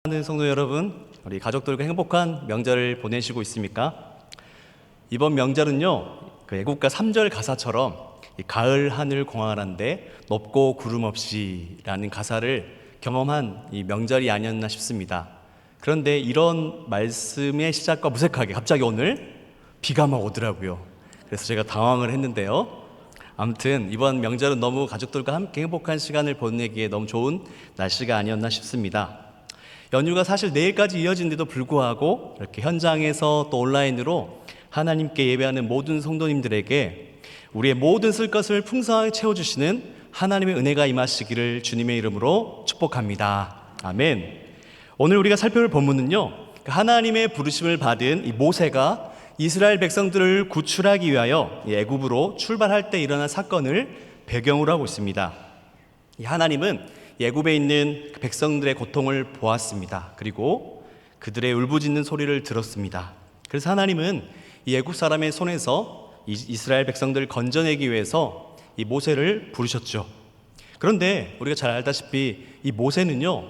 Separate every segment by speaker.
Speaker 1: 사랑하는 성도 여러분, 우리 가족들과 행복한 명절을 보내시고 있습니까? 이번 명절은요, 그 애국가 3절 가사처럼 이 가을 하늘 공활한데 높고 구름 없이라는 가사를 경험한 이 명절이 아니었나 싶습니다. 그런데 이런 말씀의 시작과 무색하게 갑자기 오늘 비가 막 오더라고요. 그래서 제가 당황을 했는데요. 아무튼 이번 명절은 너무 가족들과 함께 행복한 시간을 보내기에 너무 좋은 날씨가 아니었나 싶습니다. 연휴가 사실 내일까지 이어진데도 불구하고 이렇게 현장에서 또 온라인으로 하나님께 예배하는 모든 성도님들에게 우리의 모든 쓸 것을 풍성하게 채워주시는 하나님의 은혜가 임하시기를 주님의 이름으로 축복합니다. 아멘. 오늘 우리가 살펴볼 본문은요, 하나님의 부르심을 받은 이 모세가 이스라엘 백성들을 구출하기 위하여 애굽으로 출발할 때 일어난 사건을 배경으로 하고 있습니다. 하나님은 애굽에 있는 백성들의 고통을 보았습니다. 그리고 그들의 울부짖는 소리를 들었습니다. 그래서 하나님은 이 애굽 사람의 손에서 이스라엘 백성들을 건져내기 위해서 이 모세를 부르셨죠. 그런데 우리가 잘 알다시피 이 모세는요,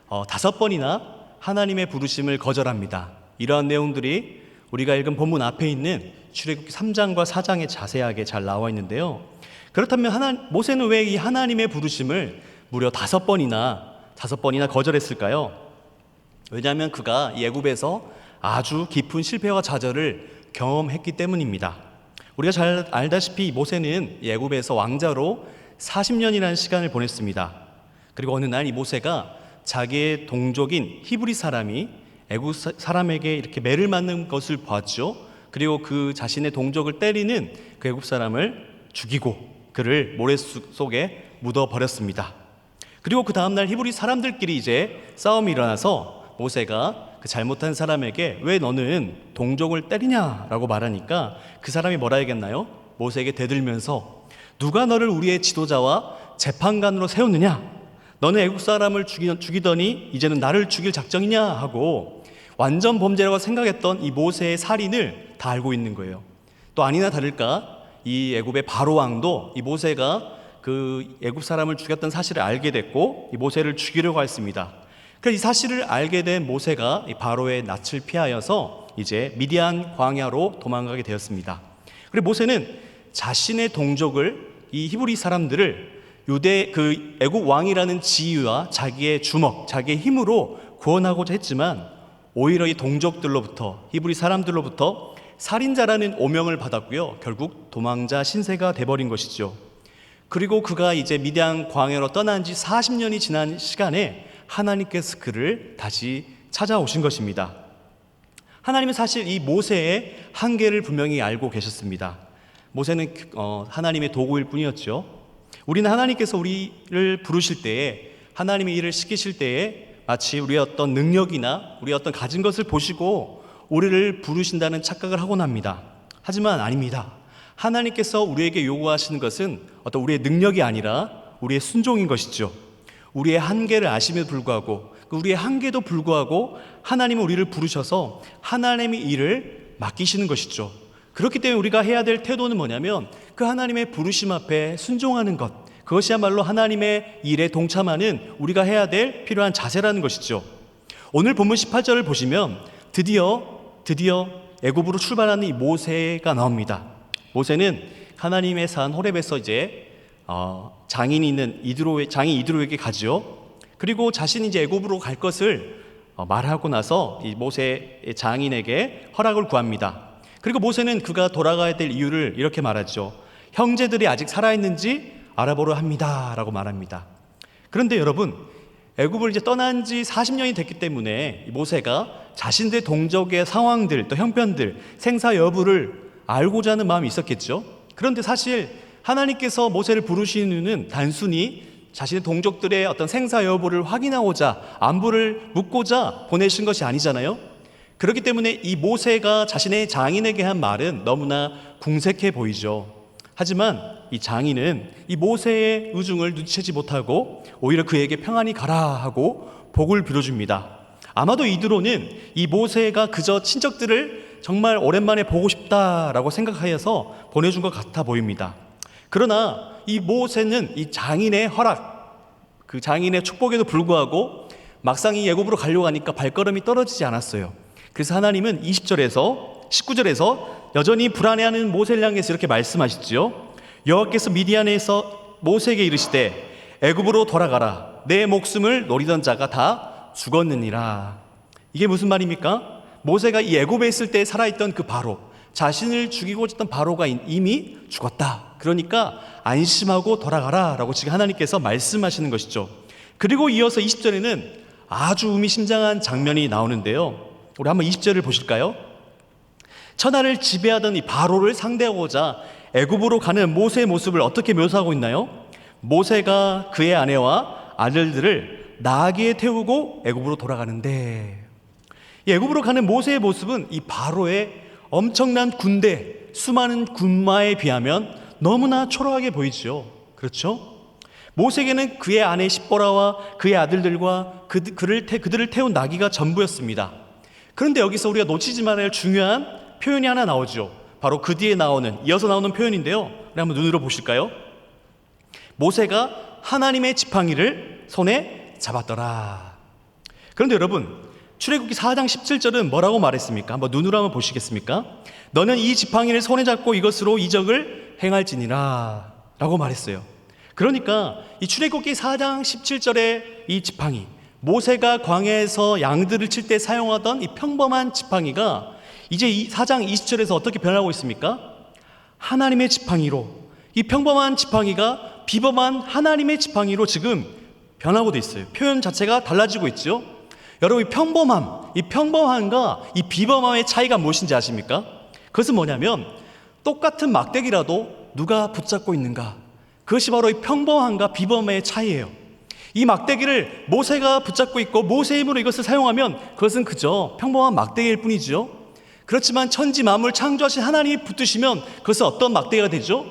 Speaker 1: 5번이나 하나님의 부르심을 거절합니다. 이러한 내용들이 우리가 읽은 본문 앞에 있는 출애굽기 3장과 4장에 자세하게 잘 나와 있는데요. 그렇다면 모세는 왜 이 하나님의 부르심을 무려 5번이나 거절했을까요? 왜냐하면 그가 이 애굽에서 아주 깊은 실패와 좌절을 경험했기 때문입니다. 우리가 잘 알다시피 모세는 이 애굽에서 왕자로 40년이라는 시간을 보냈습니다. 그리고 어느 날 이 모세가 자기의 동족인 히브리 사람이 애굽 사람에게 이렇게 매를 맞는 것을 보았죠. 그리고 그 자신의 동족을 때리는 그 애굽 사람을 죽이고 그를 모래 속에 묻어버렸습니다. 그리고 그 다음날 히브리 사람들끼리 이제 싸움이 일어나서 모세가 그 잘못한 사람에게 왜 너는 동족을 때리냐라고 말하니까 그 사람이 뭐라 하겠나요? 모세에게 대들면서 누가 너를 우리의 지도자와 재판관으로 세웠느냐? 너는 애국 사람을 죽이더니 이제는 나를 죽일 작정이냐 하고 완전 범죄라고 생각했던 이 모세의 살인을 다 알고 있는 거예요. 또 아니나 다를까 이 애굽의 바로 왕도 이 모세가 그 애굽 사람을 죽였던 사실을 알게 됐고 이 모세를 죽이려고 했습니다. 그래서 이 사실을 알게 된 모세가 이 바로의 낯을 피하여서 이제 미디안 광야로 도망가게 되었습니다. 그리고 모세는 자신의 동족을 이 히브리 사람들을 그 애굽 왕이라는 지위와 자기의 주먹, 자기의 힘으로 구원하고자 했지만 오히려 이 동족들로부터 히브리 사람들로부터 살인자라는 오명을 받았고요. 결국 도망자 신세가 돼버린 것이죠. 그리고 그가 이제 미디안 광야로 떠난 지 40년이 지난 시간에 하나님께서 그를 다시 찾아오신 것입니다. 하나님은 사실 이 모세의 한계를 분명히 알고 계셨습니다. 모세는 하나님의 도구일 뿐이었죠. 우리는 하나님께서 우리를 부르실 때에 하나님의 일을 시키실 때에 마치 우리의 어떤 능력이나 우리의 어떤 가진 것을 보시고 우리를 부르신다는 착각을 하곤 합니다. 하지만 아닙니다. 하나님께서 우리에게 요구하시는 것은 어떤 우리의 능력이 아니라 우리의 순종인 것이죠. 우리의 한계를 아심에도 불구하고 우리의 한계도 불구하고 하나님은 우리를 부르셔서 하나님의 일을 맡기시는 것이죠. 그렇기 때문에 우리가 해야 될 태도는 뭐냐면 그 하나님의 부르심 앞에 순종하는 것, 그것이야말로 하나님의 일에 동참하는 우리가 해야 될 필요한 자세라는 것이죠. 오늘 본문 18절을 보시면 드디어 애굽으로 출발하는 이 모세가 나옵니다. 모세는 하나님의 산 호렙에서 이제 장인 이드로에게 가죠. 그리고 자신이 이제 애굽으로 갈 것을 말하고 나서 이 모세의 장인에게 허락을 구합니다. 그리고 모세는 그가 돌아가야 될 이유를 이렇게 말하죠. 형제들이 아직 살아있는지 알아보려 합니다 라고 말합니다. 그런데 여러분, 애굽을 이제 떠난 지 40년이 됐기 때문에 모세가 자신들의 동족의 상황들, 또 형편들, 생사 여부를 알고자 하는 마음이 있었겠죠. 그런데 사실 하나님께서 모세를 부르신 이유는 단순히 자신의 동족들의 어떤 생사 여부를 확인하고자, 안부를 묻고자 보내신 것이 아니잖아요. 그렇기 때문에 이 모세가 자신의 장인에게 한 말은 너무나 궁색해 보이죠. 하지만 이 장인은 이 모세의 의중을 눈치채지 못하고 오히려 그에게 평안히 가라 하고 복을 빌어줍니다. 아마도 이드로는 이 모세가 그저 친척들을 정말 오랜만에 보고 싶다라고 생각하여서 보내준 것 같아 보입니다. 그러나 이 모세는 이 장인의 허락, 그 장인의 축복에도 불구하고 막상 이 애굽으로 가려고 하니까 발걸음이 떨어지지 않았어요. 그래서 하나님은 19절에서 여전히 불안해하는 모세를 향해서 이렇게 말씀하시죠. 여호와께서 미디안에서 모세에게 이르시되 애굽으로 돌아가라. 내 목숨을 노리던 자가 다 죽었느니라. 이게 무슨 말입니까? 모세가 이 애굽에 있을 때 살아있던 그 바로, 자신을 죽이고자 했던 바로가 이미 죽었다. 그러니까 안심하고 돌아가라 라고 지금 하나님께서 말씀하시는 것이죠. 그리고 이어서 20절에는 아주 의미심장한 장면이 나오는데요. 우리 한번 20절을 보실까요? 천하를 지배하던 이 바로를 상대하고자 애굽으로 가는 모세의 모습을 어떻게 묘사하고 있나요? 모세가 그의 아내와 아들들을 나귀에 태우고 애굽으로 돌아가는데, 이 애굽으로 가는 모세의 모습은 이 바로의 엄청난 군대, 수많은 군마에 비하면 너무나 초라하게 보이죠. 그렇죠? 모세에게는 그의 아내 십보라와 그의 아들들과 그들을 태운 나귀가 전부였습니다. 그런데 여기서 우리가 놓치지 말아야 할 중요한 표현이 하나 나오죠. 바로 그 뒤에 이어서 나오는 표현인데요. 우리 한번 눈으로 보실까요? 모세가 하나님의 지팡이를 손에 잡았더라. 그런데 여러분, 출애굽기 4장 17절은 뭐라고 말했습니까? 한번 눈으로 한번 보시겠습니까? 너는 이 지팡이를 손에 잡고 이것으로 이적을 행할지니라 라고 말했어요. 그러니까 이 출애굽기 4장 17절의 이 지팡이, 모세가 광야에서 양들을 칠 때 사용하던 이 평범한 지팡이가 이제 이 4장 20절에서 어떻게 변하고 있습니까? 하나님의 지팡이로, 이 평범한 지팡이가 비범한 하나님의 지팡이로 지금 변하고 있어요. 표현 자체가 달라지고 있죠. 여러분, 이 평범함과 이 비범함의 차이가 무엇인지 아십니까? 그것은 뭐냐면 똑같은 막대기라도 누가 붙잡고 있는가, 그것이 바로 이 평범함과 비범함의 차이예요. 이 막대기를 모세가 붙잡고 있고 모세의 힘으로 이것을 사용하면 그것은 그저 평범한 막대기일 뿐이죠. 그렇지만 천지 만물 창조하신 하나님이 붙드시면 그것은 어떤 막대기가 되죠?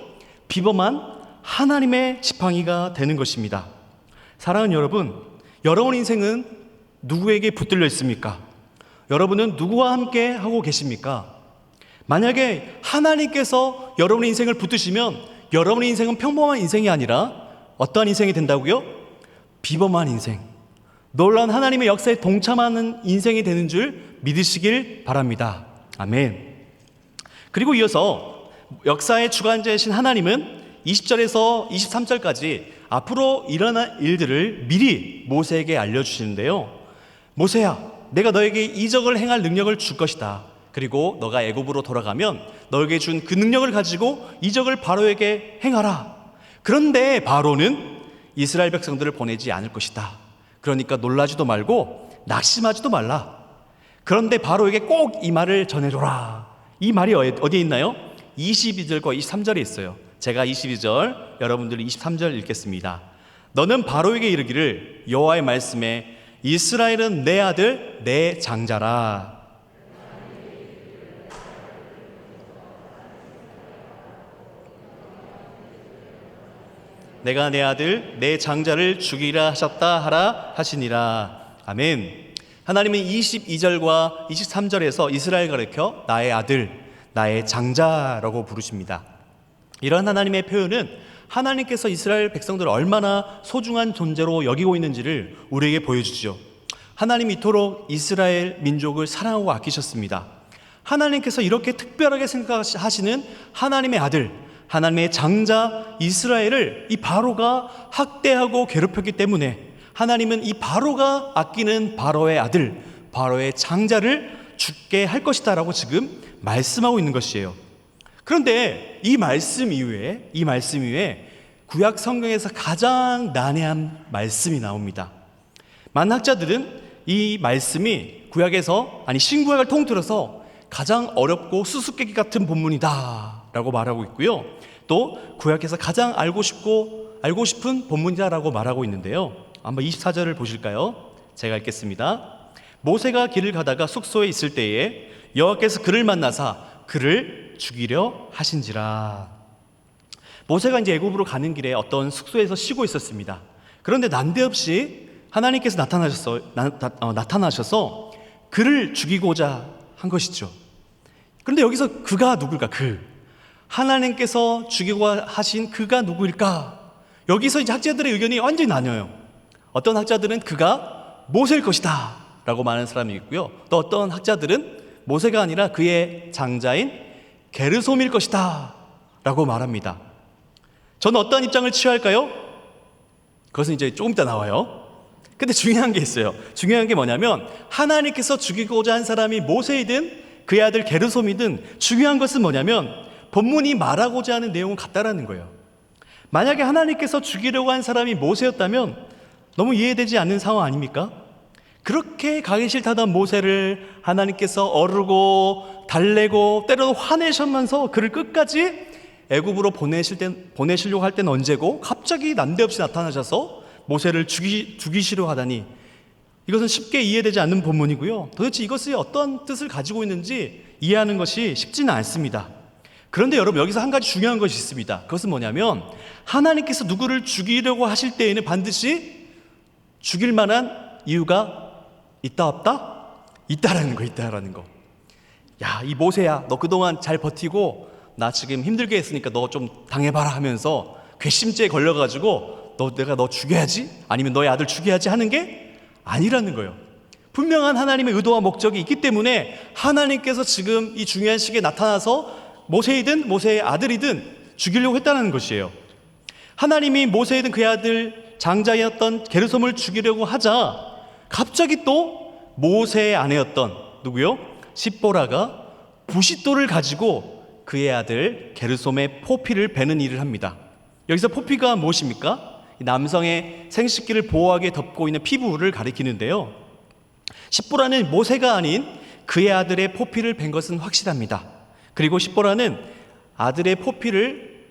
Speaker 1: 비범한 하나님의 지팡이가 되는 것입니다. 사랑하는 여러분, 여러분 인생은 누구에게 붙들려 있습니까? 여러분은 누구와 함께 하고 계십니까? 만약에 하나님께서 여러분의 인생을 붙드시면 여러분의 인생은 평범한 인생이 아니라 어떠한 인생이 된다고요? 비범한 인생, 놀라운 하나님의 역사에 동참하는 인생이 되는 줄 믿으시길 바랍니다. 아멘. 그리고 이어서 역사의 주관자이신 하나님은 20절에서 23절까지 앞으로 일어날 일들을 미리 모세에게 알려주시는데요. 모세야, 내가 너에게 이적을 행할 능력을 줄 것이다. 그리고 너가 애굽으로 돌아가면 너에게 준 그 능력을 가지고 이적을 바로에게 행하라. 그런데 바로는 이스라엘 백성들을 보내지 않을 것이다. 그러니까 놀라지도 말고 낙심하지도 말라. 그런데 바로에게 꼭 이 말을 전해줘라. 이 말이 어디에 있나요? 22절과 23절에 있어요. 제가 22절, 여러분들이 23절 읽겠습니다. 너는 바로에게 이르기를 여호와의 말씀에 이스라엘은 내 아들 내 장자라. 내가 내 아들 내 장자를 죽이라 하셨다 하라 하시니라. 아멘. 하나님은 22절과 23절에서 이스라엘 가르쳐 나의 아들, 나의 장자라고 부르십니다. 이런 하나님의 표현은 하나님께서 이스라엘 백성들을 얼마나 소중한 존재로 여기고 있는지를 우리에게 보여주죠. 하나님이 이토록 이스라엘 민족을 사랑하고 아끼셨습니다. 하나님께서 이렇게 특별하게 생각하시는 하나님의 아들, 하나님의 장자 이스라엘을 이 바로가 학대하고 괴롭혔기 때문에 하나님은 이 바로가 아끼는 바로의 아들, 바로의 장자를 죽게 할 것이다 라고 지금 말씀하고 있는 것이에요. 그런데 이 말씀 이후에 구약 성경에서 가장 난해한 말씀이 나옵니다. 많은 학자들은 이 말씀이 신구약을 통틀어서 가장 어렵고 수수께끼 같은 본문이다 라고 말하고 있고요. 또 구약에서 가장 알고 싶은 본문이다라고 말하고 있는데요. 한번 24절을 보실까요? 제가 읽겠습니다. 모세가 길을 가다가 숙소에 있을 때에 여호와께서 그를 만나사 그를 죽이려 하신지라. 모세가 이제 애굽으로 가는 길에 어떤 숙소에서 쉬고 있었습니다. 그런데 난데없이 하나님께서 나타나셔서 그를 죽이고자 한 것이죠. 그런데 여기서 그가 누굴까? 하나님께서 죽이고 하신 그가 누구일까? 여기서 이제 학자들의 의견이 완전히 나뉘어요. 어떤 학자들은 그가 모세일 것이다 라고 말하는 사람이 있고요. 또 어떤 학자들은 모세가 아니라 그의 장자인 게르솜일 것이다 라고 말합니다. 저는 어떤 입장을 취할까요? 그것은 이제 조금 이따 나와요. 근데 중요한 게 있어요. 중요한 게 뭐냐면 하나님께서 죽이고자 한 사람이 모세이든 그의 아들 게르솜이든 중요한 것은 뭐냐면 본문이 말하고자 하는 내용은 같다라는 거예요. 만약에 하나님께서 죽이려고 한 사람이 모세였다면 너무 이해되지 않는 상황 아닙니까? 그렇게 가기 싫다던 모세를 하나님께서 어르고 달래고 때로도 화내셨면서 그를 끝까지 애굽으로 보내시려고 할 때는 언제고 갑자기 난데없이 나타나셔서 모세를 죽이시려 하다니, 이것은 쉽게 이해되지 않는 본문이고요. 도대체 이것이 어떤 뜻을 가지고 있는지 이해하는 것이 쉽지는 않습니다. 그런데 여러분, 여기서 한 가지 중요한 것이 있습니다. 그것은 뭐냐면 하나님께서 누구를 죽이려고 하실 때에는 반드시 죽일 만한 이유가 있다 없다? 있다라는 거. 야, 이 모세야, 너 그동안 잘 버티고 나 지금 힘들게 했으니까 너 좀 당해봐라 하면서 괘씸죄에 걸려가지고 내가 너 죽여야지, 아니면 너의 아들 죽여야지 하는 게 아니라는 거예요. 분명한 하나님의 의도와 목적이 있기 때문에 하나님께서 지금 이 중요한 시기에 나타나서 모세이든 모세의 아들이든 죽이려고 했다는 것이에요. 하나님이 모세이든 그의 아들 장자였던 게르솜을 죽이려고 하자 갑자기 또 모세의 아내였던 누구요? 십보라가 부싯돌을 가지고 그의 아들 게르솜의 포피를 베는 일을 합니다. 여기서 포피가 무엇입니까? 남성의 생식기를 보호하게 덮고 있는 피부를 가리키는데요. 십보라는 모세가 아닌 그의 아들의 포피를 벤 것은 확실합니다. 그리고 십보라는 아들의 포피를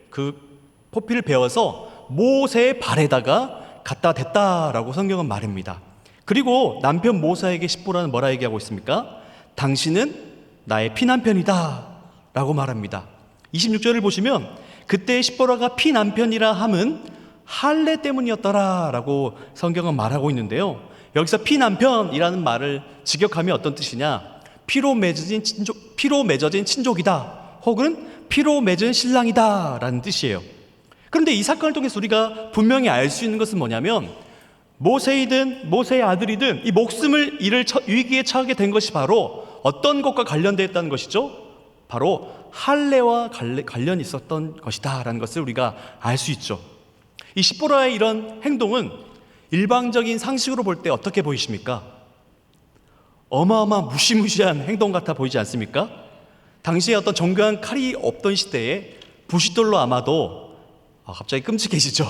Speaker 1: 베어서 모세의 발에다가 갖다 댔다라고 성경은 말합니다. 그리고 남편 모세에게 십보라는 뭐라 얘기하고 있습니까? 당신은 나의 피남편이다 라고 말합니다. 26절을 보시면 그때 십보라가 피남편이라 함은 할례 때문이었더라 라고 성경은 말하고 있는데요. 여기서 피남편이라는 말을 직역하면 어떤 뜻이냐? 피로 맺어진 친족이다, 혹은 피로 맺은 신랑이다 라는 뜻이에요. 그런데 이 사건을 통해서 우리가 분명히 알 수 있는 것은 뭐냐면 모세이든 모세의 아들이든 이 목숨을 잃을 위기에 처하게 된 것이 바로 어떤 것과 관련되어 있다는 것이죠? 바로 할례와 관련이 있었던 것이다 라는 것을 우리가 알 수 있죠. 이 십보라의 이런 행동은 일방적인 상식으로 볼 때 어떻게 보이십니까? 어마어마한 무시무시한 행동 같아 보이지 않습니까? 당시에 어떤 정교한 칼이 없던 시대에 부싯돌로 아마도 갑자기 끔찍해지죠.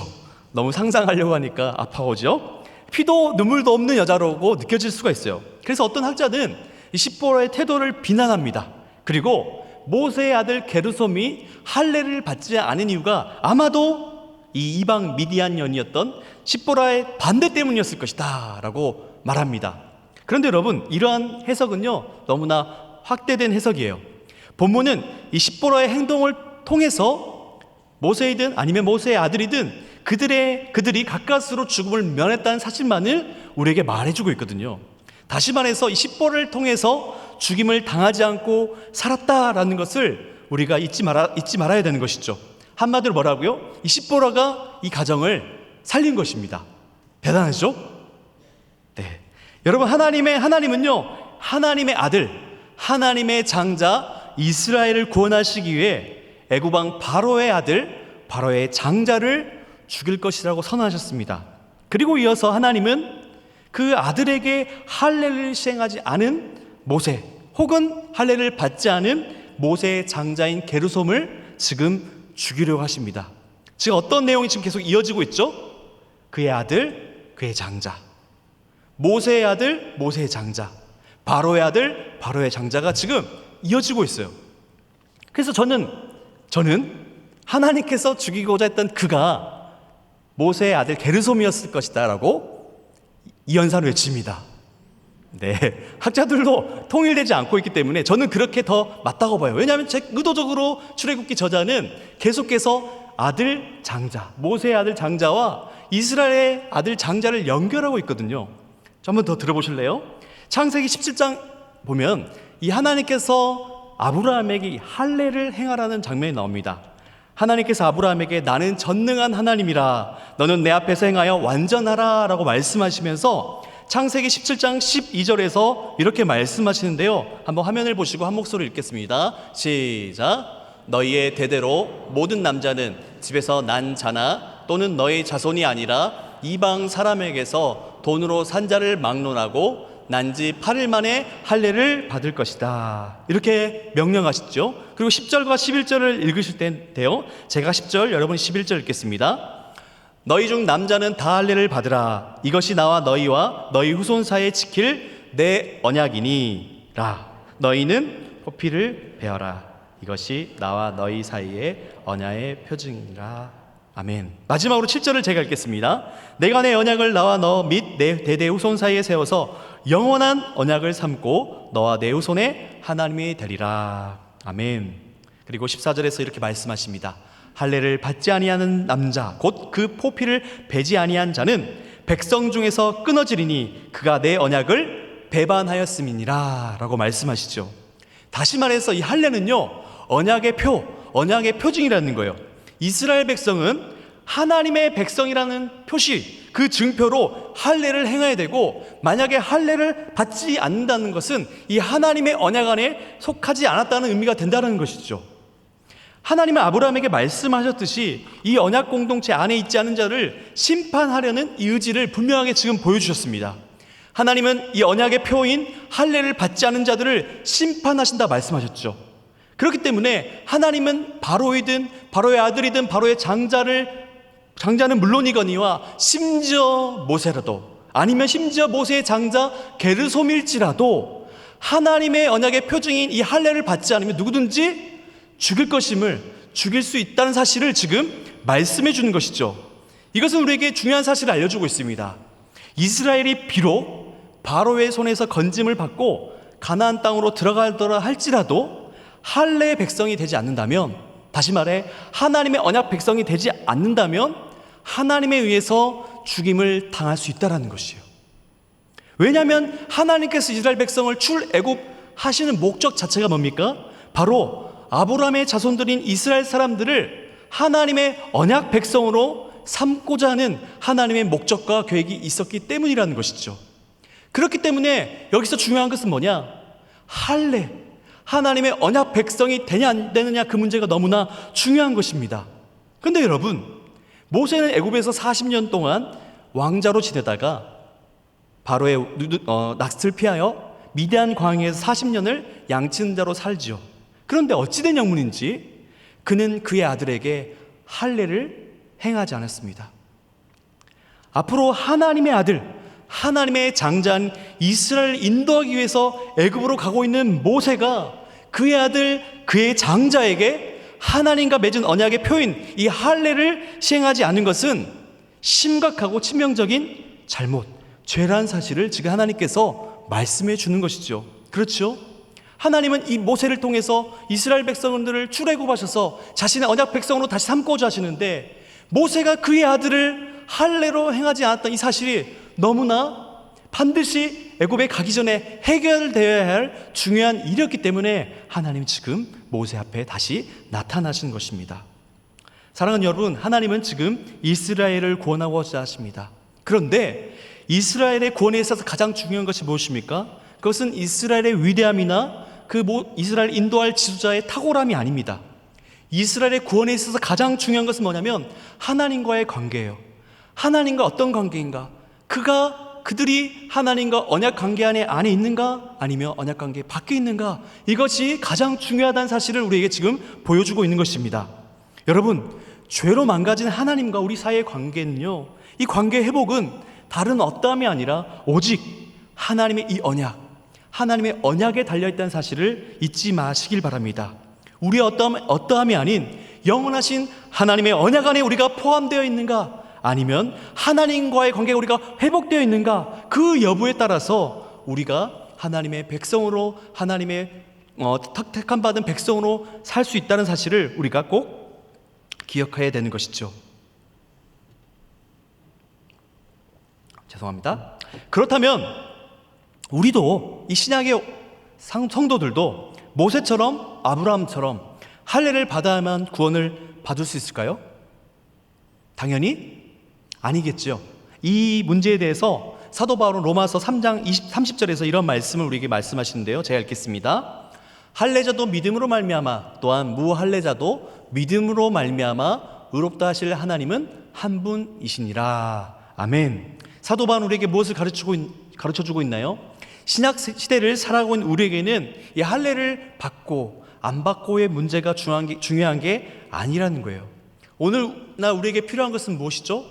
Speaker 1: 너무 상상하려고 하니까 아파오죠. 피도 눈물도 없는 여자라고 느껴질 수가 있어요. 그래서 어떤 학자는 이 십보라의 태도를 비난합니다. 그리고 모세의 아들 게르솜이 할례를 받지 않은 이유가 아마도 이 이방 미디안 여인이었던 십보라의 반대 때문이었을 것이다 라고 말합니다. 그런데 여러분, 이러한 해석은요 너무나 확대된 해석이에요. 본문은 이 십보라의 행동을 통해서 모세이든 아니면 모세의 아들이든 그들이 가까스로 죽음을 면했다는 사실만을 우리에게 말해주고 있거든요. 다시 말해서 이 십보라를 통해서 죽임을 당하지 않고 살았다라는 것을 우리가 잊지 말아야 되는 것이죠. 한마디로 뭐라고요? 이 십보라가 이 가정을 살린 것입니다. 대단하죠? 네. 여러분, 하나님은요, 하나님의 아들, 하나님의 장자 이스라엘을 구원하시기 위해 애굽 왕 바로의 아들, 바로의 장자를 죽일 것이라고 선언하셨습니다. 그리고 이어서 하나님은 그 아들에게 할례를 시행하지 않은 모세, 혹은 할례를 받지 않은 모세의 장자인 게르솜을 지금 죽이려고 하십니다. 지금 어떤 내용이 지금 계속 이어지고 있죠? 그의 아들, 그의 장자, 모세의 아들, 모세의 장자, 바로의 아들, 바로의 장자가 지금 이어지고 있어요. 그래서 저는 하나님께서 죽이고자 했던 그가 모세의 아들 게르솜이었을 것이다 라고 이연사로 외칩니다. 네, 학자들도 통일되지 않고 있기 때문에 저는 그렇게 더 맞다고 봐요. 왜냐하면 의도적으로 출애굽기 저자는 계속해서 아들 장자, 모세의 아들 장자와 이스라엘의 아들 장자를 연결하고 있거든요. 한번 더 들어보실래요? 창세기 17장 보면 이 하나님께서 아브라함에게 할례를 행하라는 장면이 나옵니다. 하나님께서 아브라함에게 나는 전능한 하나님이라 너는 내 앞에서 행하여 완전하라 라고 말씀하시면서 창세기 17장 12절에서 이렇게 말씀하시는데요. 한번 화면을 보시고 한 목소리 읽겠습니다. 시작. 너희의 대대로 모든 남자는 집에서 난 자나 또는 너희 자손이 아니라 이방 사람에게서 돈으로 산 자를 막론하고 난지 8일 만에 할례를 받을 것이다. 이렇게 명령하시죠. 그리고 10절과 11절을 읽으실 때인데요, 제가 10절, 여러분이 11절 읽겠습니다. 너희 중 남자는 다 할례를 받으라. 이것이 나와 너희와 너희 후손 사이에 지킬 내 언약이니라. 너희는 포피를 베어라. 이것이 나와 너희 사이의 언약의 표징이라. 아멘. 마지막으로 7절을 제가 읽겠습니다. 내가 내 언약을 나와 너 및 내 대대 후손 사이에 세워서 영원한 언약을 삼고 너와 내 후손의 하나님이 되리라. 아멘. 그리고 14절에서 이렇게 말씀하십니다. 할례를 받지 아니하는 남자 곧 그 포피를 베지 아니한 자는 백성 중에서 끊어지리니 그가 내 언약을 배반하였음이니라 라고 말씀하시죠. 다시 말해서 이 할례는요, 언약의 표징이라는 거예요. 이스라엘 백성은 하나님의 백성이라는 표시, 그 증표로 할례를 행해야 되고, 만약에 할례를 받지 않는다는 것은 이 하나님의 언약 안에 속하지 않았다는 의미가 된다는 것이죠. 하나님은 아브라함에게 말씀하셨듯이 이 언약 공동체 안에 있지 않은 자를 심판하려는 이 의지를 분명하게 지금 보여주셨습니다. 하나님은 이 언약의 표인 할례를 받지 않은 자들을 심판하신다 말씀하셨죠. 그렇기 때문에 하나님은 바로이든 바로의 아들이든 바로의 장자는 물론이거니와 심지어 모세라도, 아니면 심지어 모세의 장자 게르솜일지라도 하나님의 언약의 표징인 이 할례를 받지 않으면 누구든지 죽일 것임을, 죽일 수 있다는 사실을 지금 말씀해 주는 것이죠. 이것은 우리에게 중요한 사실을 알려주고 있습니다. 이스라엘이 비록 바로의 손에서 건짐을 받고 가나안 땅으로 들어가더라 할지라도 할례의 백성이 되지 않는다면, 다시 말해 하나님의 언약 백성이 되지 않는다면 하나님에 의해서 죽임을 당할 수 있다는 것이에요. 왜냐하면 하나님께서 이스라엘 백성을 출애굽하시는 목적 자체가 뭡니까? 바로 아브라함의 자손들인 이스라엘 사람들을 하나님의 언약 백성으로 삼고자 하는 하나님의 목적과 계획이 있었기 때문이라는 것이죠. 그렇기 때문에 여기서 중요한 것은 뭐냐? 할례, 하나님의 언약 백성이 되냐 안 되느냐, 그 문제가 너무나 중요한 것입니다. 그런데 여러분, 모세는 애굽에서 40년 동안 왕자로 지내다가 바로의 낯을 피하여 미디안 광야에서 40년을 양치는 자로 살지요. 그런데 어찌된 영문인지 그는 그의 아들에게 할례를 행하지 않았습니다. 앞으로 하나님의 아들, 하나님의 장자인 이스라엘을 인도하기 위해서 애굽으로 가고 있는 모세가 그의 아들, 그의 장자에게 하나님과 맺은 언약의 표인 이 할례를 시행하지 않은 것은 심각하고 치명적인 잘못, 죄라는 사실을 지금 하나님께서 말씀해 주는 것이죠. 그렇죠? 하나님은 이 모세를 통해서 이스라엘 백성들을 출애굽하셔서 자신의 언약 백성으로 다시 삼고자 하시는데, 모세가 그의 아들을 할례로 행하지 않았던 이 사실이 너무나 반드시 애굽에 가기 전에 해결되어야 할 중요한 일이었기 때문에 하나님이 지금 모세 앞에 다시 나타나신 것입니다. 사랑하는 여러분, 하나님은 지금 이스라엘을 구원하고자 하십니다. 그런데 이스라엘의 구원에 있어서 가장 중요한 것이 무엇입니까? 그것은 이스라엘의 위대함이나 이스라엘 인도할 지도자의 탁월함이 아닙니다. 이스라엘의 구원에 있어서 가장 중요한 것은 뭐냐면 하나님과의 관계예요. 하나님과 어떤 관계인가? 그들이 하나님과 언약 관계 안에 있는가? 아니면 언약 관계 밖에 있는가? 이것이 가장 중요하다는 사실을 우리에게 지금 보여주고 있는 것입니다. 여러분, 죄로 망가진 하나님과 우리 사이의 관계는요, 이 관계 회복은 다른 어떠함이 아니라 오직 하나님의 이 언약, 하나님의 언약에 달려있다는 사실을 잊지 마시길 바랍니다. 우리의 어떠함이 아닌 영원하신 하나님의 언약 안에 우리가 포함되어 있는가, 아니면 하나님과의 관계가 우리가 회복되어 있는가, 그 여부에 따라서 우리가 하나님의 백성으로, 하나님의 택함 받은 백성으로 살 수 있다는 사실을 우리가 꼭 기억해야 되는 것이죠. 죄송합니다. 그렇다면 우리도, 이 신약의 성도들도 모세처럼 아브라함처럼 할례를 받아야만 구원을 받을 수 있을까요? 당연히 아니겠죠. 이 문제에 대해서 사도 바울은 로마서 3장 30절에서 이런 말씀을 우리에게 말씀하시는데요. 제가 읽겠습니다. 할례자도 믿음으로 말미암아 또한 무할례자도 믿음으로 말미암아 의롭다 하실 하나님은 한 분이시니라. 아멘. 사도 바울은 우리에게 무엇을 가르쳐주고 있나요? 신약 시대를 살아가고 있는 우리에게는 이 할례를 받고 안 받고의 문제가 중요한 게 아니라는 거예요. 오늘날 우리에게 필요한 것은 무엇이죠?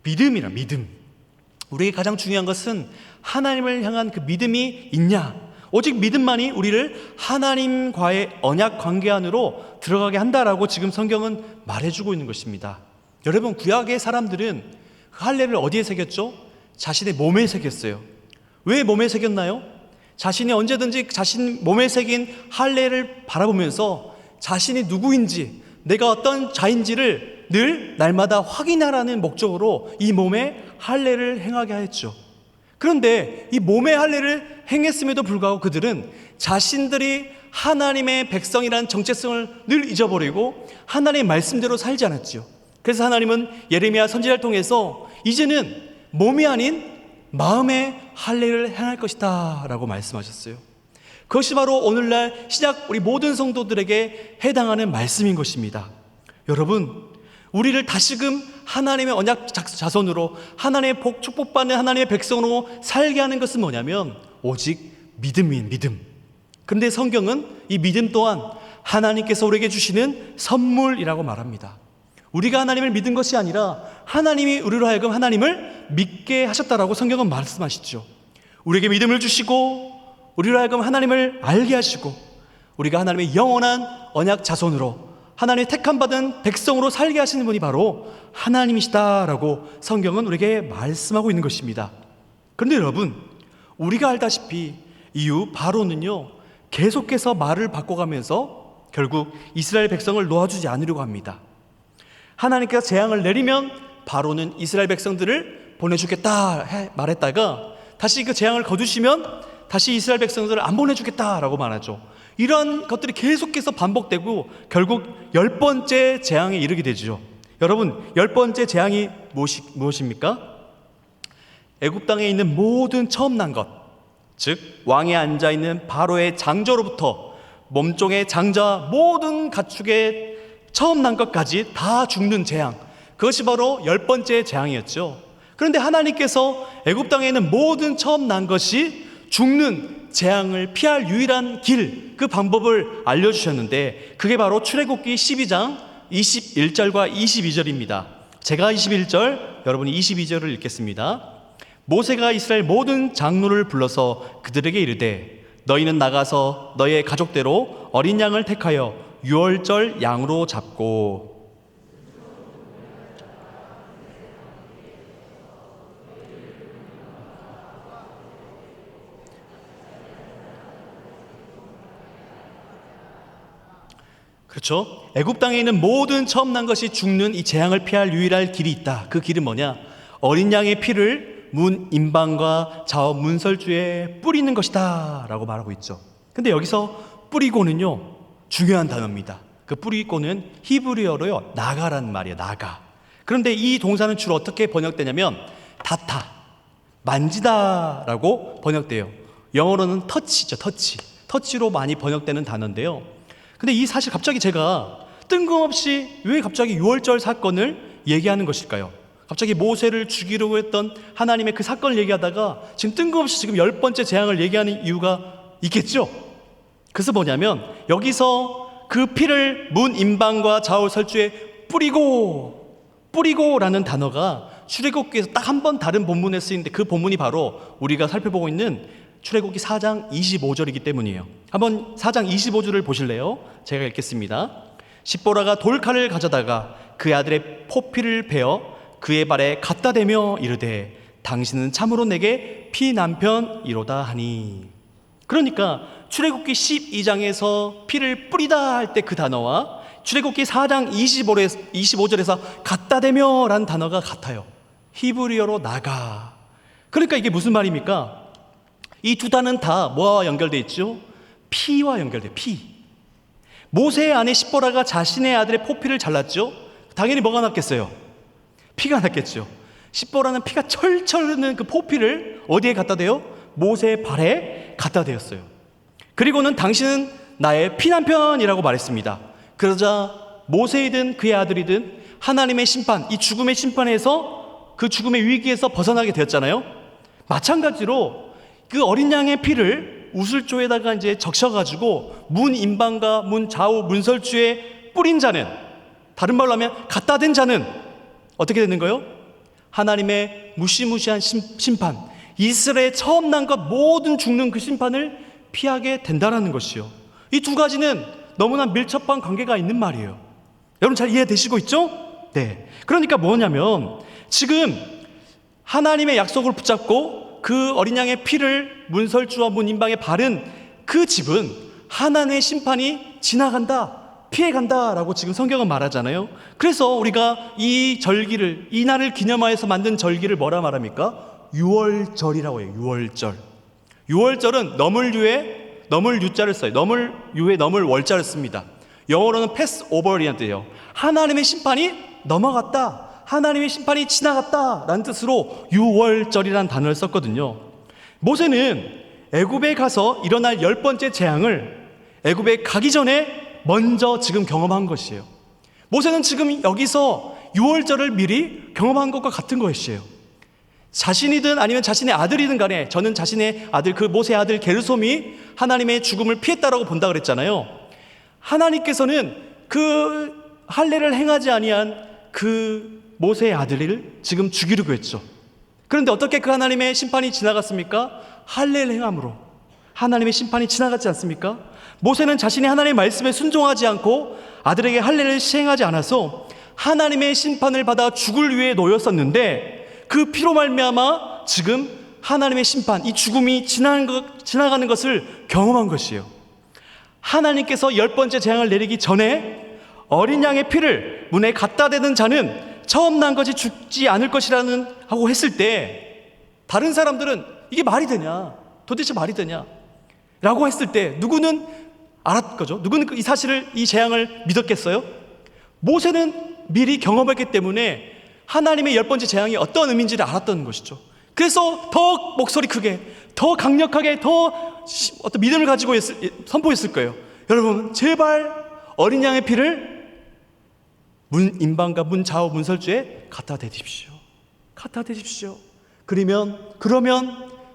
Speaker 1: 믿음이라, 믿음. 우리에게 가장 중요한 것은 하나님을 향한 그 믿음이 있냐. 오직 믿음만이 우리를 하나님과의 언약 관계 안으로 들어가게 한다라고 지금 성경은 말해주고 있는 것입니다. 여러분, 구약의 사람들은 할례를 어디에 새겼죠? 자신의 몸에 새겼어요. 왜 몸에 새겼나요? 자신이 언제든지 자신 몸에 새긴 할례를 바라보면서 자신이 누구인지, 내가 어떤 자인지를 늘 날마다 확인하라는 목적으로 이 몸에 할례를 행하게 하였죠. 그런데 이 몸의 할례를 행했음에도 불구하고 그들은 자신들이 하나님의 백성이라는 정체성을 늘 잊어버리고 하나님의 말씀대로 살지 않았죠. 그래서 하나님은 예레미야 선지자를 통해서 이제는 몸이 아닌 마음의 할례를 행할 것이다 라고 말씀하셨어요. 그것이 바로 오늘날 신약 우리 모든 성도들에게 해당하는 말씀인 것입니다. 여러분, 우리를 다시금 하나님의 언약 자손으로 하나님의 복 축복받는 하나님의 백성으로 살게 하는 것은 뭐냐면 오직 믿음인 믿음. 그런데 성경은 이 믿음 또한 하나님께서 우리에게 주시는 선물이라고 말합니다. 우리가 하나님을 믿은 것이 아니라 하나님이 우리로 하여금 하나님을 믿게 하셨다라고 성경은 말씀하시죠. 우리에게 믿음을 주시고 우리로 하여금 하나님을 알게 하시고 우리가 하나님의 영원한 언약 자손으로 하나님의 택함받은 백성으로 살게 하시는 분이 바로 하나님이시다라고 성경은 우리에게 말씀하고 있는 것입니다. 그런데 여러분, 우리가 알다시피 이후 바로는요 계속해서 말을 바꿔가면서 결국 이스라엘 백성을 놓아주지 않으려고 합니다. 하나님께서 재앙을 내리면 바로는 이스라엘 백성들을 보내주겠다 말했다가 다시 그 재앙을 거두시면 다시 이스라엘 백성들을 안 보내주겠다라고 말하죠. 이러한 것들이 계속해서 반복되고 결국 10번째 재앙에 이르게 되죠. 여러분, 10번째 재앙이 무엇입니까? 애굽 땅에 있는 모든 처음 난 것, 즉 왕에 앉아있는 바로의 장저로부터 몸종의 장자 모든 가축의 처음 난 것까지 다 죽는 재앙, 그것이 바로 10번째 재앙이었죠. 그런데 하나님께서 애굽 땅에 있는 모든 처음 난 것이 죽는 재앙을 피할 유일한 길, 그 방법을 알려주셨는데 그게 바로 출애굽기 12장 21절과 22절입니다. 제가 21절, 여러분이 22절을 읽겠습니다. 모세가 이스라엘 모든 장로를 불러서 그들에게 이르되 너희는 나가서 너희의 가족대로 어린 양을 택하여 유월절 양으로 잡고 그렇죠? 애굽 땅에 있는 모든 처음 난 것이 죽는 이 재앙을 피할 유일한 길이 있다. 그 길은 뭐냐? 어린 양의 피를 문 임방과 좌우 문설주에 뿌리는 것이다 라고 말하고 있죠. 근데 여기서 뿌리고는요 중요한 단어입니다. 그 뿌리고는 히브리어로요 나가라는 말이에요. 나가. 그런데 이 동사는 주로 어떻게 번역되냐면 다타, 만지다 라고 번역돼요. 영어로는 터치죠. 터치로 많이 번역되는 단어인데요. 근데 이 사실 갑자기 제가 뜬금없이 왜 갑자기 유월절 사건을 얘기하는 것일까요? 갑자기 모세를 죽이려고 했던 하나님의 그 사건을 얘기하다가 지금 뜬금없이 지금 10번째 재앙을 얘기하는 이유가 있겠죠? 그래서 뭐냐면 여기서 그 피를 문 임방과 좌우 설주에 뿌리고라는 단어가 출애굽기에서 딱 한 번 다른 본문에 쓰이는데 그 본문이 바로 우리가 살펴보고 있는 출애굽기 4장 25절이기 때문이에요. 한번 4장 25절을 보실래요? 제가 읽겠습니다. 십보라가 돌칼을 가져다가 그 아들의 포피를 베어 그의 발에 갖다 대며 이르되 당신은 참으로 내게 피남편이로다 하니. 그러니까 출애굽기 12장에서 피를 뿌리다 할 때 그 단어와 출애굽기 4장 25절에서 갖다 대며 라는 단어가 같아요. 히브리어로 나가. 그러니까 이게 무슨 말입니까? 이 두 단어는 다 뭐와 연결되어 있죠? 피와 연결돼요. 피. 모세의 아내 십보라가 자신의 아들의 포피를 잘랐죠? 당연히 뭐가 났겠어요? 피가 났겠죠. 십보라는 피가 철철 흐르는 그 포피를 어디에 갖다 대요? 모세의 발에 갖다 대었어요. 그리고는 당신은 나의 피난편이라고 말했습니다. 그러자 모세이든 그의 아들이든 하나님의 심판, 이 죽음의 심판에서 그 죽음의 위기에서 벗어나게 되었잖아요. 마찬가지로 그 어린 양의 피를 우슬조에다가 이제 적셔가지고 문 임방과 문 좌우 문설주에 뿌린 자는, 다른 말로 하면 갖다 댄 자는 어떻게 되는 거예요? 하나님의 무시무시한 심판, 이스라엘에 처음 난 것 모든 죽는 그 심판을 피하게 된다는 것이요. 이 두 가지는 너무나 밀접한 관계가 있는 말이에요. 여러분 잘 이해되시고 있죠? 네. 그러니까 뭐냐면 지금 하나님의 약속을 붙잡고 그 어린 양의 피를 문설주와 문인방에 바른 그 집은 하나님의 심판이 지나간다, 피해간다라고 지금 성경은 말하잖아요. 그래서 우리가 이 절기를, 이 날을 기념하여서 만든 절기를 뭐라 말합니까? 유월절이라고 해요. 유월절. 유월절은 너물유에 넘을 유자를 써요. 너물유에 넘을 월자를 씁니다. 영어로는 패스오버이라는 뜻이에요. 하나님의 심판이 넘어갔다, 하나님의 심판이 지나갔다 라는 뜻으로 유월절이라는 단어를 썼거든요. 모세는 애굽에 가서 일어날 10번째 재앙을 애굽에 가기 전에 먼저 지금 경험한 것이에요. 모세는 지금 여기서 유월절을 미리 경험한 것과 같은 것이에요. 자신이든 아니면 자신의 아들이든 간에, 저는 자신의 아들, 그 모세의 아들 게르솜이 하나님의 죽음을 피했다라고 본다 그랬잖아요. 하나님께서는 그 할례를 행하지 아니한 그 모세의 아들을 지금 죽이려고 했죠. 그런데 어떻게 그 하나님의 심판이 지나갔습니까? 할례를 행함으로 하나님의 심판이 지나갔지 않습니까? 모세는 자신이 하나님의 말씀에 순종하지 않고 아들에게 할례를 시행하지 않아서 하나님의 심판을 받아 죽을 위해 놓였었는데, 그 피로 말미암아 지금 하나님의 심판, 이 죽음이 지나가는 것을 경험한 것이에요. 하나님께서 10번째 재앙을 내리기 전에 어린 양의 피를 문에 갖다 대는 자는 처음 난 것이 죽지 않을 것이라는 하고 했을 때, 다른 사람들은 이게 말이 되냐, 도대체 말이 되냐 라고 했을 때 누구는 알았거죠. 누구는 이 사실을, 이 재앙을 믿었겠어요? 모세는 미리 경험했기 때문에 하나님의 10번째 재앙이 어떤 의미인지를 알았던 것이죠. 그래서 더 목소리 크게, 더 강력하게, 더 어떤 믿음을 가지고 선포했을 거예요. 여러분, 제발 어린 양의 피를 문 임방과 문 좌우 문설주에 갖다 대십시오. 갖다 대십시오. 그러면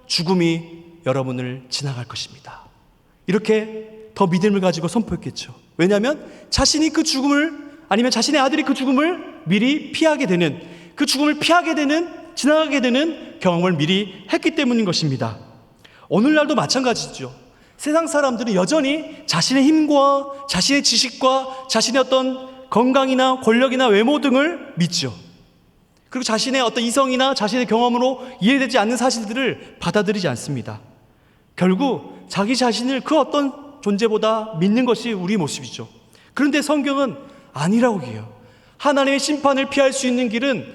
Speaker 1: 죽음이 여러분을 지나갈 것입니다. 이렇게 더 믿음을 가지고 선포했겠죠. 왜냐하면 자신이 그 죽음을, 아니면 자신의 아들이 그 죽음을 미리 피하게 되는, 그 죽음을 피하게 되는, 지나가게 되는 경험을 미리 했기 때문인 것입니다. 오늘날도 마찬가지죠. 세상 사람들은 여전히 자신의 힘과 자신의 지식과 자신의 어떤 건강이나 권력이나 외모 등을 믿죠. 그리고 자신의 어떤 이성이나 자신의 경험으로 이해되지 않는 사실들을 받아들이지 않습니다. 결국 자기 자신을 그 어떤 존재보다 믿는 것이 우리 모습이죠. 그런데 성경은 아니라고 해요. 하나님의 심판을 피할 수 있는 길은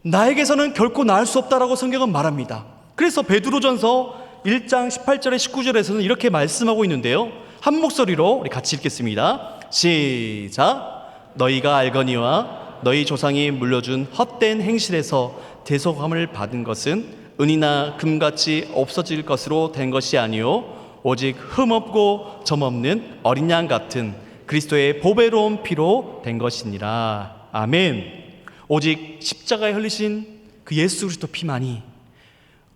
Speaker 1: 나에게서는 결코 나을 수 없다라고 성경은 말합니다. 그래서 베드로전서 1장 18절에 19절에서는 이렇게 말씀하고 있는데요, 한 목소리로 우리 같이 읽겠습니다. 시작. 너희가 알거니와 너희 조상이 물려준 헛된 행실에서 대속함을 받은 것은 은이나 금같이 없어질 것으로 된 것이 아니요 오직 흠없고 점없는 어린 양 같은 그리스도의 보배로운 피로 된 것이니라. 아멘. 오직 십자가에 흘리신 그 예수 그리스도 피만이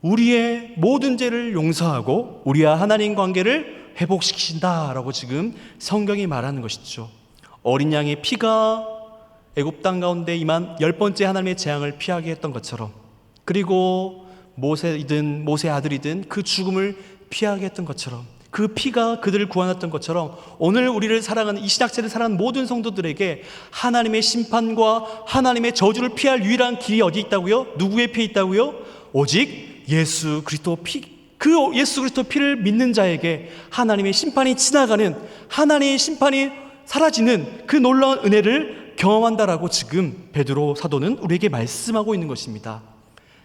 Speaker 1: 우리의 모든 죄를 용서하고 우리와 하나님 관계를 회복시키신다라고 지금 성경이 말하는 것이죠. 어린 양의 피가 애굽 땅 가운데 임한 10번째 하나님의 재앙을 피하게 했던 것처럼, 그리고 모세이든 모세의 아들이든 그 죽음을 피하게 했던 것처럼, 그 피가 그들을 구원했던 것처럼 오늘 우리를 사랑하는, 이 신약세를 사랑하는 모든 성도들에게 하나님의 심판과 하나님의 저주를 피할 유일한 길이 어디 있다고요? 누구의 피에 있다고요? 오직 예수 그리스도 피, 그 예수 그리스도 피를 믿는 자에게 하나님의 심판이 지나가는, 하나님의 심판이 사라지는 그 놀라운 은혜를 경험한다라고 지금 베드로 사도는 우리에게 말씀하고 있는 것입니다.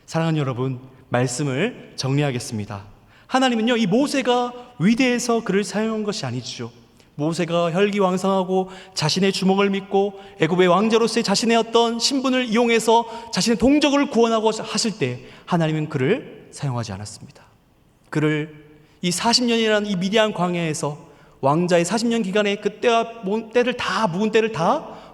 Speaker 1: 사랑하는 여러분, 말씀을 정리하겠습니다. 하나님은요, 이 모세가 위대해서 그를 사용한 것이 아니죠. 모세가 혈기왕성하고 자신의 주먹을 믿고 애굽의 왕자로서의 자신의 어떤 신분을 이용해서 자신의 동족을 구원하고 하실 때 하나님은 그를 사용하지 않았습니다. 그를 이 40년이라는 이 미디안 광야에서 왕자의 40년 기간에 그 묵은 때를 다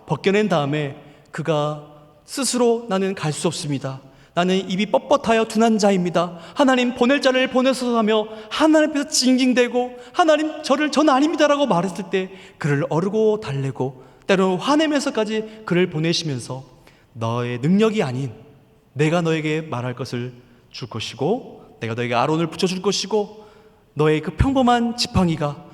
Speaker 1: 벗겨낸 다음에 그가 스스로 나는 갈 수 없습니다. 나는 입이 뻣뻣하여 둔한 자입니다. 하나님 보낼 자를 보내소서 하며 하나님 앞에서 징징대고 하나님 저는 아닙니다라고 말했을 때 그를 어르고 달래고 때로는 화내면서까지 그를 보내시면서 너의 능력이 아닌 내가 너에게 말할 것을 줄 것이고 내가 너에게 아론을 붙여줄 것이고 너의 그 평범한 지팡이가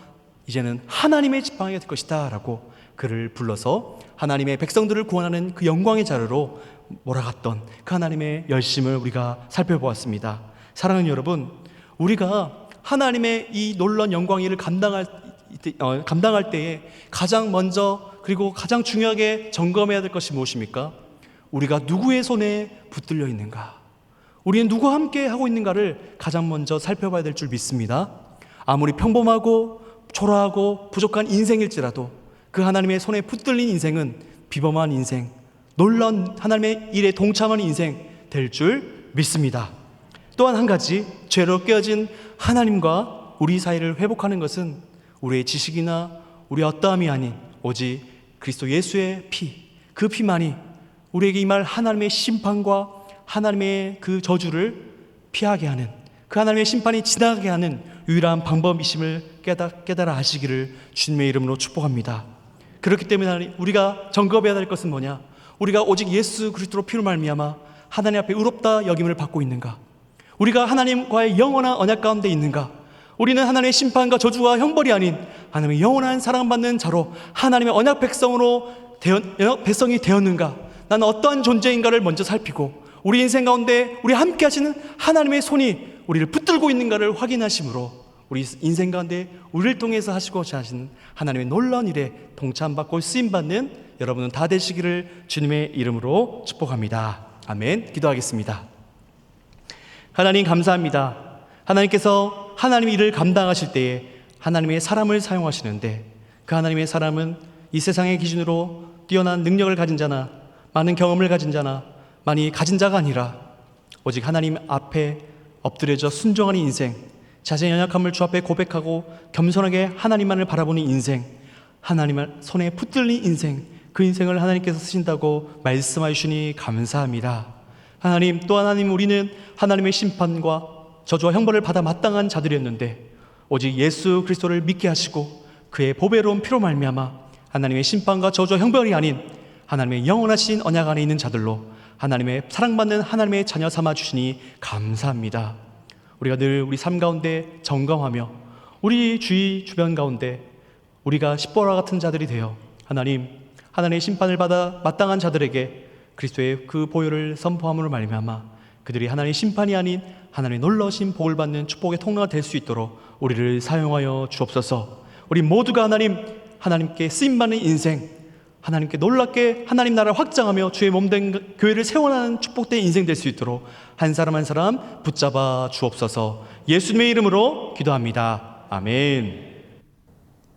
Speaker 1: 이제는 하나님의 지팡이가 될 것이다 라고 그를 불러서 하나님의 백성들을 구원하는 그 영광의 자리로 몰아갔던 그 하나님의 열심을 우리가 살펴보았습니다. 사랑하는 여러분, 우리가 하나님의 이 놀라운 영광의 일을 감당할 때에 가장 먼저 그리고 가장 중요하게 점검해야 될 것이 무엇입니까? 우리가 누구의 손에 붙들려 있는가? 우리는 누구와 함께 하고 있는가를 가장 먼저 살펴봐야 될 줄 믿습니다. 아무리 평범하고 초라하고 부족한 인생일지라도 그 하나님의 손에 붙들린 인생은 비범한 인생, 놀라운 하나님의 일에 동참하는 인생 될 줄 믿습니다. 또한 한 가지, 죄로 깨어진 하나님과 우리 사이를 회복하는 것은 우리의 지식이나 우리의 어떠함이 아닌 오직 그리스도 예수의 피, 그 피만이 우리에게 임할 하나님의 심판과 하나님의 그 저주를 피하게 하는, 그 하나님의 심판이 지나가게 하는 유일한 방법이심을 깨달아 하시기를 주님의 이름으로 축복합니다. 그렇기 때문에 우리가 점검해야 될 것은 뭐냐? 우리가 오직 예수 그리스도로 피로 말미암아 하나님 앞에 의롭다 여김을 받고 있는가? 우리가 하나님과의 영원한 언약 가운데 있는가? 우리는 하나님의 심판과 저주와 형벌이 아닌 하나님의 영원한 사랑받는 자로 하나님의 언약 백성이 되었는가? 나는 어떠한 존재인가를 먼저 살피고 우리 인생 가운데 우리 함께 하시는 하나님의 손이 우리를 붙들고 있는가를 확인하심으로 우리 인생 가운데 우리를 통해서 하시고자 하시는 하나님의 놀라운 일에 동참받고 쓰임받는 여러분은 다 되시기를 주님의 이름으로 축복합니다. 아멘. 기도하겠습니다. 하나님 감사합니다. 하나님께서 하나님의 일을 감당하실 때에 하나님의 사람을 사용하시는데 그 하나님의 사람은 이 세상의 기준으로 뛰어난 능력을 가진 자나 많은 경험을 가진 자나 많이 가진 자가 아니라 오직 하나님 앞에 엎드려져 순종하는 인생, 자신의 연약함을 주 앞에 고백하고 겸손하게 하나님만을 바라보는 인생, 하나님의 손에 붙들린 인생, 그 인생을 하나님께서 쓰신다고 말씀하여 주시니 감사합니다. 하나님, 또 하나님, 우리는 하나님의 심판과 저주와 형벌을 받아 마땅한 자들이었는데 오직 예수 그리스도를 믿게 하시고 그의 보배로운 피로 말미암아 하나님의 심판과 저주와 형벌이 아닌 하나님의 영원하신 언약 안에 있는 자들로 하나님의 사랑받는 하나님의 자녀 삼아 주시니 감사합니다. 우리가 늘 우리 삶 가운데 점검하며 우리 주위 주변 가운데 우리가 십보라 같은 자들이 되어 하나님의 심판을 받아 마땅한 자들에게 그리스도의 그 보혈을 선포함으로 말미암아 그들이 하나님의 심판이 아닌 하나님의 놀라우신 복을 받는 축복의 통로가 될 수 있도록 우리를 사용하여 주옵소서. 우리 모두가 하나님께 쓰임받는 인생, 하나님께 놀랍게 하나님 나라를 확장하며 주의 몸된 교회를 세워나가는 축복된 인생 될 수 있도록 한 사람 한 사람 붙잡아 주옵소서. 예수님의 이름으로 기도합니다. 아멘.